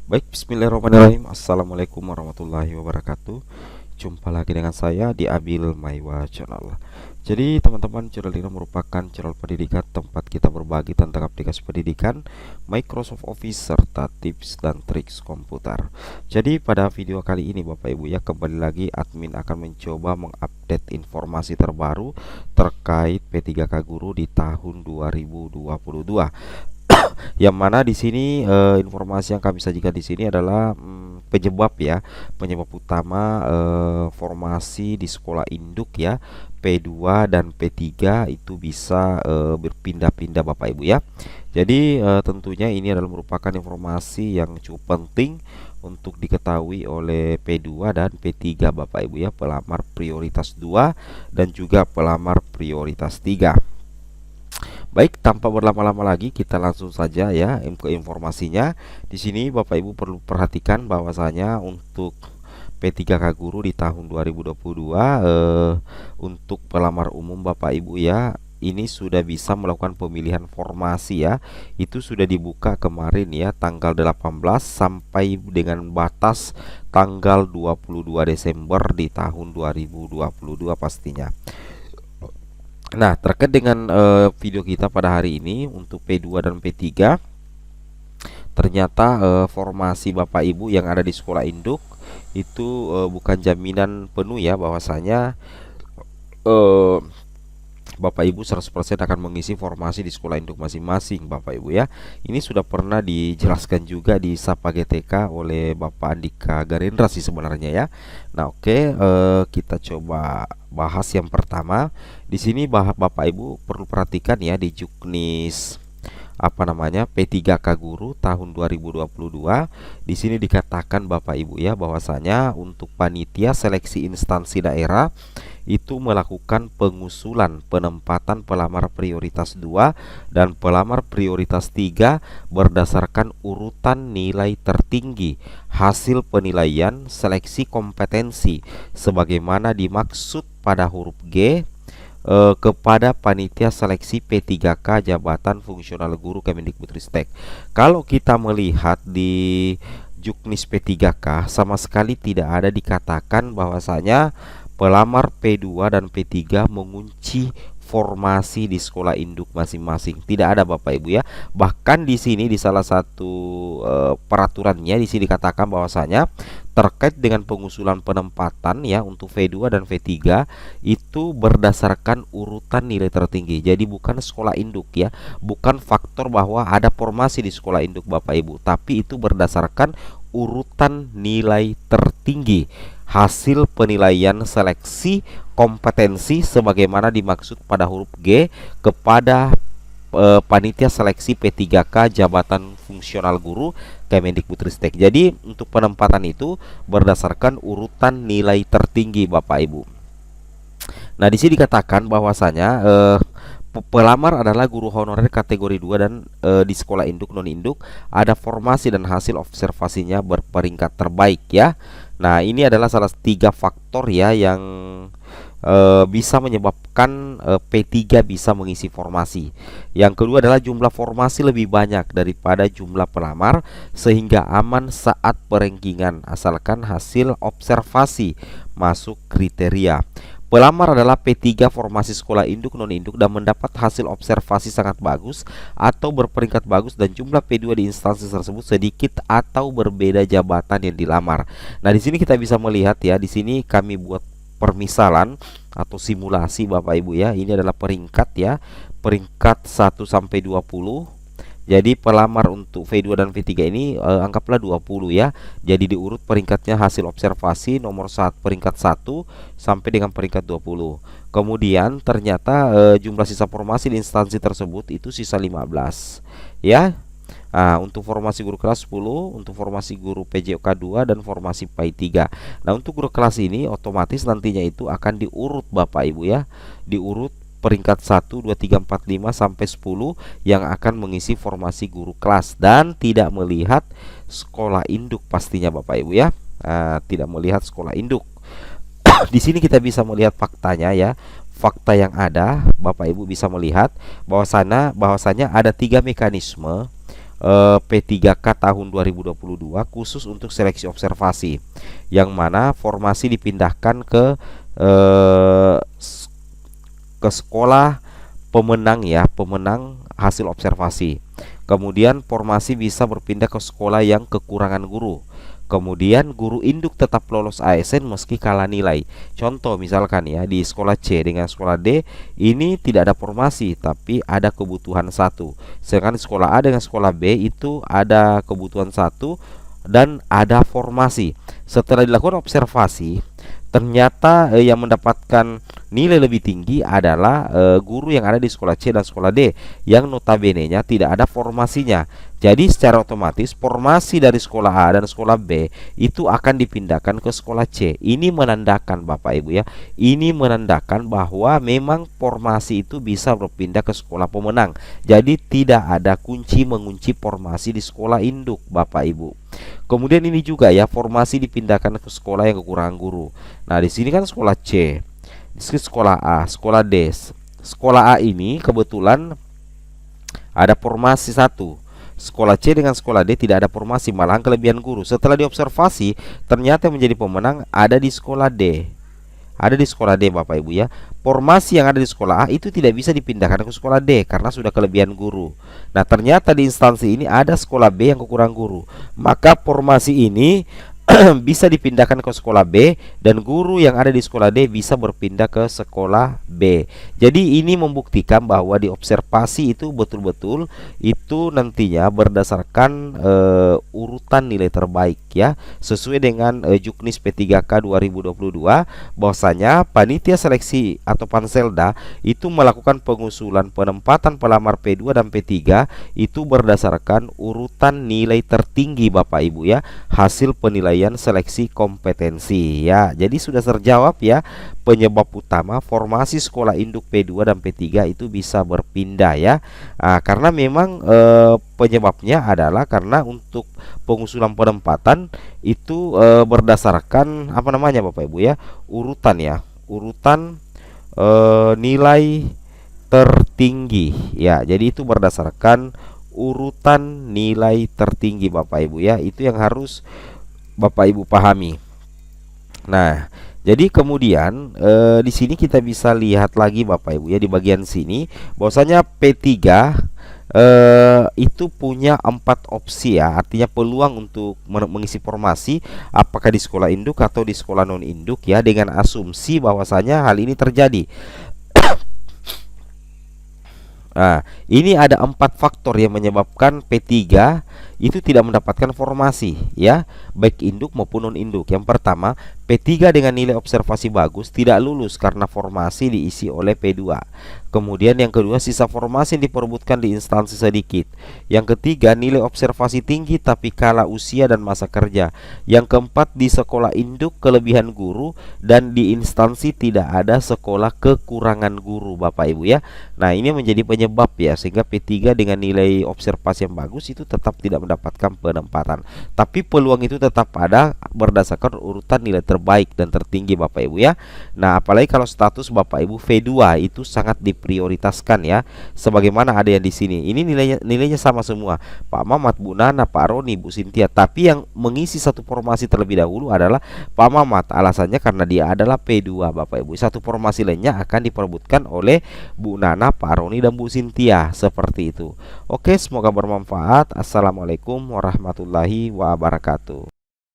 Baik, bismillahirrahmanirrahim. Assalamualaikum warahmatullahi wabarakatuh. Jumpa lagi dengan saya di Abil Maiwa Channel. Jadi teman-teman, channel ini merupakan channel pendidikan tempat kita berbagi tentang aplikasi pendidikan, Microsoft Office, serta tips dan triks komputer. Jadi pada video kali ini Bapak Ibu ya, kembali lagi admin akan mencoba mengupdate informasi terbaru terkait P3K Guru di tahun 2022. Yang mana di sini informasi yang kami sajikan di sini adalah penyebab ya, penyebab utama formasi di sekolah induk ya, P2 dan P3 itu bisa berpindah-pindah Bapak Ibu ya. Jadi tentunya ini adalah merupakan informasi yang cukup penting untuk diketahui oleh P2 dan P3 Bapak Ibu ya, pelamar prioritas 2 dan juga pelamar prioritas 3. Baik, tanpa berlama-lama lagi kita langsung saja ya ke informasinya. Di sini Bapak Ibu perlu perhatikan bahwasanya untuk P3K Guru di tahun 2022 untuk pelamar umum Bapak Ibu ya, ini sudah bisa melakukan pemilihan formasi ya. Itu sudah dibuka kemarin ya, tanggal 18 sampai dengan batas tanggal 22 Desember di tahun 2022 pastinya. Nah, terkait dengan video kita pada hari ini untuk P2 dan P3, ternyata formasi Bapak Ibu yang ada di sekolah induk itu bukan jaminan penuh ya, bahwasanya eh, Bapak Ibu 100% akan mengisi formasi di sekolah induk masing-masing Bapak Ibu ya. Ini sudah pernah dijelaskan juga di Sapa GTK oleh Bapak Andika Garendra sih sebenarnya ya. Nah, oke, kita coba bahas yang pertama. Di sini Bapak Ibu perlu perhatikan ya, di Juknis P3K Guru tahun 2022. Di sini dikatakan Bapak Ibu ya, bahwasanya untuk panitia seleksi instansi daerah itu melakukan pengusulan penempatan pelamar prioritas 2 dan pelamar prioritas 3 berdasarkan urutan nilai tertinggi hasil penilaian seleksi kompetensi sebagaimana dimaksud pada huruf G kepada panitia seleksi P3K jabatan fungsional guru Kemendikbudristek. Kalau kita melihat di Juknis P3K sama sekali tidak ada dikatakan bahwasanya pelamar P2 dan P3 mengunci formasi di sekolah induk masing-masing. Tidak ada Bapak Ibu ya. Bahkan di sini di salah satu peraturannya di sini dikatakan bahwasanya terkait dengan pengusulan penempatan ya untuk V2 dan V3 itu berdasarkan urutan nilai tertinggi. Jadi bukan sekolah induk ya, bukan faktor bahwa ada formasi di sekolah induk Bapak Ibu, tapi itu berdasarkan urutan nilai tertinggi hasil penilaian seleksi kompetensi sebagaimana dimaksud pada huruf G kepada panitia seleksi P3K jabatan fungsional guru Kemendikbudristek. Jadi untuk penempatan itu berdasarkan urutan nilai tertinggi Bapak Ibu. Nah, di sini dikatakan bahwasanya pelamar adalah guru honorer kategori 2 dan di sekolah induk non induk ada formasi dan hasil observasinya berperingkat terbaik ya. Nah, ini adalah salah 3 faktor ya yang bisa menyebabkan P3 bisa mengisi formasi. Yang kedua adalah jumlah formasi lebih banyak daripada jumlah pelamar sehingga aman saat perankingan asalkan hasil observasi masuk kriteria. Pelamar adalah P3 formasi sekolah induk non induk dan mendapat hasil observasi sangat bagus atau berperingkat bagus dan jumlah P2 di instansi tersebut sedikit atau berbeda jabatan yang dilamar. Nah, di sini kita bisa melihat ya, di sini kami buat permisalan atau simulasi Bapak Ibu ya. Ini adalah peringkat ya, peringkat 1 sampai 20. Jadi pelamar untuk V2 dan V3 ini anggaplah 20 ya. Jadi diurut peringkatnya hasil observasi nomor 1 peringkat 1 sampai dengan peringkat 20. Kemudian ternyata jumlah sisa formasi di instansi tersebut itu sisa 15 ya. Nah, untuk formasi guru kelas 10, untuk formasi guru PJOK 2 dan formasi PAI 3. Nah, untuk guru kelas ini otomatis nantinya itu akan diurut Bapak Ibu ya. Diurut peringkat 1, 2, 3, 4, 5 sampai 10 yang akan mengisi formasi guru kelas dan tidak melihat sekolah induk pastinya Bapak Ibu ya. Tidak melihat sekolah induk. Di sini kita bisa melihat faktanya ya. Fakta yang ada Bapak Ibu bisa melihat bahwasanya ada 3 mekanisme P3K tahun 2022 khusus untuk seleksi observasi, yang mana formasi dipindahkan eh, ke sekolah pemenang ya, pemenang hasil observasi. Kemudian formasi bisa berpindah ke sekolah yang kekurangan guru. Kemudian guru induk tetap lolos ASN meski kalah nilai. Contoh misalkan ya, di sekolah C dengan sekolah D ini tidak ada formasi tapi ada kebutuhan satu. Sedangkan di sekolah A dengan sekolah B itu ada kebutuhan satu dan ada formasi. Setelah dilakukan observasi, ternyata yang mendapatkan nilai lebih tinggi adalah guru yang ada di sekolah C dan sekolah D, yang notabene-nya tidak ada formasinya. Jadi secara otomatis formasi dari sekolah A dan sekolah B itu akan dipindahkan ke sekolah C. Ini menandakan Bapak Ibu ya, ini menandakan bahwa memang formasi itu bisa berpindah ke sekolah pemenang. Jadi tidak ada kunci mengunci formasi di sekolah induk Bapak Ibu. Kemudian ini juga ya, formasi dipindahkan ke sekolah yang kekurangan guru. Nah, di sini kan sekolah C, di sini sekolah A, sekolah D. Sekolah A ini kebetulan ada formasi satu. Sekolah C dengan sekolah D tidak ada formasi, malahan kelebihan guru. Setelah diobservasi, ternyata yang menjadi pemenang ada di sekolah D. Ada di sekolah D Bapak Ibu ya. Formasi yang ada di sekolah A itu tidak bisa dipindahkan ke sekolah D karena sudah kelebihan guru. Nah, ternyata di instansi ini ada sekolah B yang kekurangan guru. Maka formasi ini bisa dipindahkan ke sekolah B dan guru yang ada di sekolah D bisa berpindah ke sekolah B. Jadi ini membuktikan bahwa di observasi itu betul-betul itu nantinya berdasarkan urutan nilai terbaik ya, sesuai dengan Juknis P3K 2022, bahwasanya panitia seleksi atau Panselda itu melakukan pengusulan penempatan pelamar P2 dan P3 itu berdasarkan urutan nilai tertinggi Bapak Ibu ya, hasil penilaian seleksi kompetensi ya. Jadi sudah terjawab ya, penyebab utama formasi sekolah induk P2 dan P3 itu bisa berpindah ya. Karena memang penyebabnya adalah karena untuk pengusulan penempatan itu berdasarkan apa namanya Bapak Ibu ya, urutan ya, urutan nilai tertinggi ya. Jadi itu berdasarkan urutan nilai tertinggi Bapak Ibu ya. Itu yang harus Bapak Ibu pahami. Nah, jadi kemudian di sini kita bisa lihat lagi Bapak Ibu ya, di bagian sini bahwasanya P3 itu punya 4 opsi ya, artinya peluang untuk mengisi formasi apakah di sekolah induk atau di sekolah non induk ya, dengan asumsi bahwasanya hal ini terjadi. Nah, ini ada 4 faktor yang menyebabkan P3 itu tidak mendapatkan formasi ya, baik induk maupun non induk. Yang pertama, P3 dengan nilai observasi bagus tidak lulus karena formasi diisi oleh P2. Kemudian yang kedua, sisa formasi yang diperebutkan di instansi sedikit. Yang ketiga, nilai observasi tinggi tapi kalah usia dan masa kerja. Yang keempat, di sekolah induk kelebihan guru dan di instansi tidak ada sekolah kekurangan guru Bapak Ibu ya. Nah, ini menjadi penyebab ya, sehingga P3 dengan nilai observasi yang bagus itu tetap tidak mendapatkan penempatan. Tapi peluang itu tetap ada berdasarkan urutan nilai terbaik dan tertinggi Bapak Ibu ya. Nah, apalagi kalau status Bapak Ibu V2 itu sangat diprioritaskan ya. Sebagaimana ada yang di sini. Ini nilainya sama semua. Pak Mamat, Bu Nana, Pak Roni, Bu Sintia. Tapi yang mengisi satu formasi terlebih dahulu adalah Pak Mamat. Alasannya karena dia adalah P2 Bapak Ibu. Satu formasi lainnya akan diperebutkan oleh Bu Nana, Pak Roni, dan Bu Sintia. Seperti itu. Oke, semoga bermanfaat. Assalamualaikum warahmatullahi wabarakatuh.